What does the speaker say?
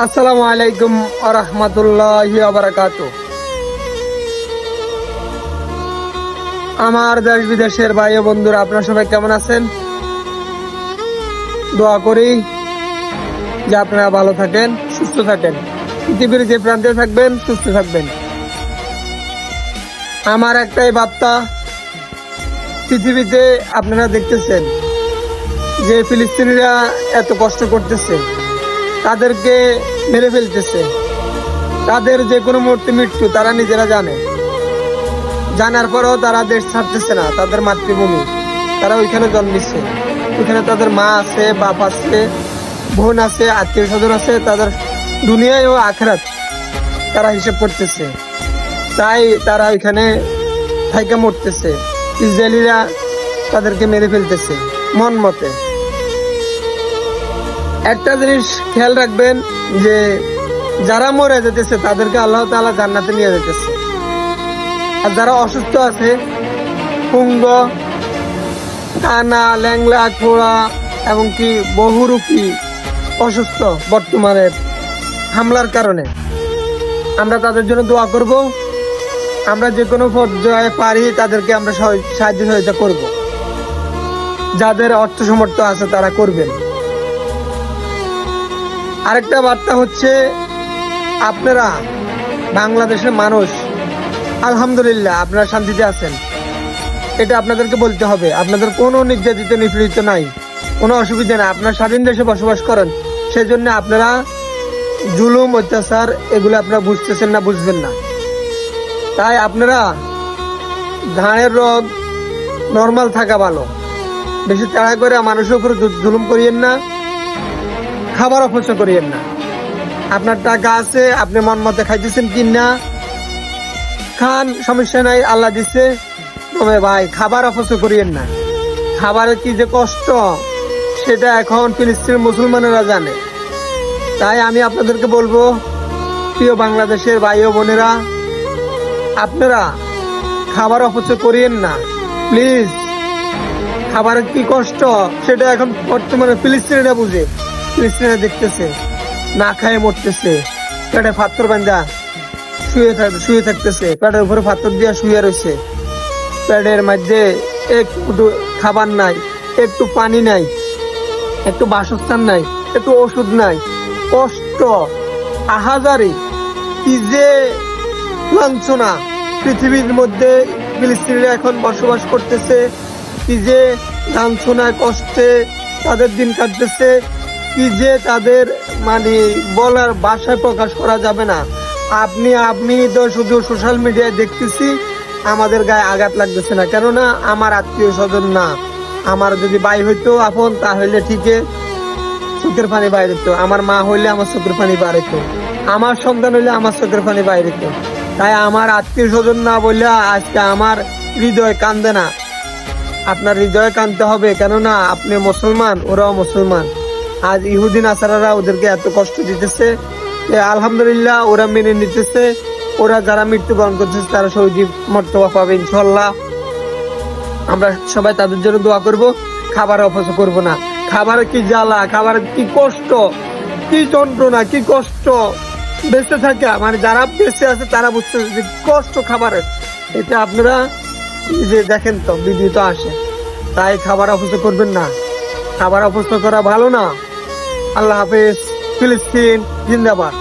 আসসালামু আলাইকুম ওয়া রাহমাতুল্লাহি ওয়া বারাকাতুহু। আমার দেশ বিদেশের ভাই ও বন্ধুরা, আপনারা সবাই কেমন আছেন? দোয়া করি যে আপনারা ভালো থাকেন, সুস্থ থাকেন, পৃথিবীর যে প্রান্তে থাকবেন সুস্থ থাকবেন। আমার একটাই বার্তা, পৃথিবীতে আপনারা দেখতেছেন যে ফিলিস্তিনিরা এত কষ্ট করতেছে, তাদেরকে মেরে ফেলতেছে, তাদের যে কোনো মুহূর্তে মৃত্যু তারা নিজেরা জানে। জানার পরেও তারা দেশ ছাড়তেছে না, তাদের মাতৃভূমি, তারা ওইখানে জন্মিছে, ওইখানে তাদের মা আছে, বাপ আছে, বোন আছে, আত্মীয় স্বজন আছে, তাদের দুনিয়ায় ও আখেরাত তারা হিসেব করতেছে, তাই তারা ওইখানে থাইকা মরতেছে। ইসরায়েলিরা তাদেরকে মেরে ফেলতেছে মন মতে। একটা জিনিস খেয়াল রাখবেন যে যারা মরে যেতেছে তাদেরকে আল্লাহ তাআলা জান্নাতে নিয়ে যেতেছে, আর যারা অসুস্থ আছে, পুঙ্গ, কানা, ল্যাংলা, খোড়া, এমনকি বহুরূপী অসুস্থ বর্তমানের হামলার কারণে, আমরা তাদের জন্য দোয়া করব। আমরা যে কোনো পর্যায়ে পারি তাদেরকে আমরা সাহায্য সহায়তা করব। যাদের অর্থ সামর্থ্য আছে তারা করবেন। আরেকটা বার্তা হচ্ছে, আপনারা বাংলাদেশের মানুষ, আলহামদুলিল্লাহ আপনারা শান্তিতে আছেন, এটা আপনাদেরকে বলতে হবে। আপনাদের কোনো নির্যাতিত নিপীড়িত নাই, কোনো অসুবিধা নাই, আপনারা স্বাধীন দেশে বসবাস করেন। সেজন্য আপনারা জুলুম, অত্যাচার এগুলো আপনারা বুঝতেছেন না, বুঝবেন না। তাই আপনারা ঘাড়ের রোগ নর্মাল থাকা ভালো, বেশি তাড়া করে মানুষের উপর জুলুম করিয়েন না, খাবার অপচয় করিয়েন না। আপনার টাকা আছে, আপনি মন মতে খাইতেছেন কিনা খান, সমস্যা নাই, আল্লাহ দিচ্ছে। তবে ভাই খাবার অপচয় করিয়েন না। খাবারের কি যে কষ্ট সেটা এখন ফিলিস্তিনের মুসলমানেরা জানে। তাই আমি আপনাদেরকে বলবো, প্রিয় বাংলাদেশের ভাই ও বোনেরা, আপনারা খাবার অপচয় করিয়েন না প্লিজ। খাবারের কি কষ্ট সেটা এখন বর্তমানে ফিলিস্তিনিরা বুঝে, ফিলিস্তিনিরা দেখতেছে, না খায় মরতেছে, পেটে পাথর বাঁধা শুয়ে থাকতেছে, পেটের উপরে পাথর দিয়া শুয়ে রয়েছে, পেটের মধ্যে একটু খাবার নাই, একটু পানি নাই, একটু বাসস্থান নাই, একটু ওষুধ নাই, কষ্ট, আহাজারি, কি যে লাঞ্ছনা পৃথিবীর মধ্যে ফিলিস্তিনিরা এখন বসবাস করতেছে, কি যে লাঞ্ছনায় কষ্টে তাদের দিন কাটতেছে, কি যে তাদের মানে বলার ভাষায় প্রকাশ করা যাবে না। আমি তো শুধু সোশ্যাল মিডিয়ায় দেখতেছি, আমাদের গায়ে আঘাত লাগতেছে না, কেননা আমার আত্মীয় স্বজন না। আমার যদি ভাই হইতো আপন, তাহলে ঠিকই চোখের পানি বাইরে তো, আমার মা হইলে আমার চোখের পানি বাইরেতো, আমার সন্তান হইলে আমার চোখের পানি বাইরেতো। তাই আমার আত্মীয় স্বজন না বললে আজকে আমার হৃদয় কান্দে না। আপনার হৃদয়ে কান্দতে হবে, কেননা আপনি মুসলমান, ওরাও মুসলমান। আজ ইহুদিন আসারারা ওদেরকে এত কষ্ট দিতেছে, আলহামদুলিল্লাহ ওরা মেনে নিতেছে। ওরা যারা মৃত্যুবরণ করতেছে তারা শহীদ মর্তবা পাবে ইনশাল্লাহ। আমরা সবাই তাদের জন্য দোয়া করব, খাবার অপচয় করব না। খাবার কি জ্বালা, খাবার কি কষ্ট, কি যন্ত্রণা, কি কষ্ট বেঁচে থাকা, মানে যারা বেঁচে আছে তারা বুঝতেছে যে কষ্ট খাবারের। এটা আপনারা যে দেখেন তো, ভিডিও তো আসে। তাই খাবার অপচয় করবেন না, খাবার অপচয় করা ভালো না। আল্লাহ হাফেজ। ফিলিস্তিন জিন্দাবাদ।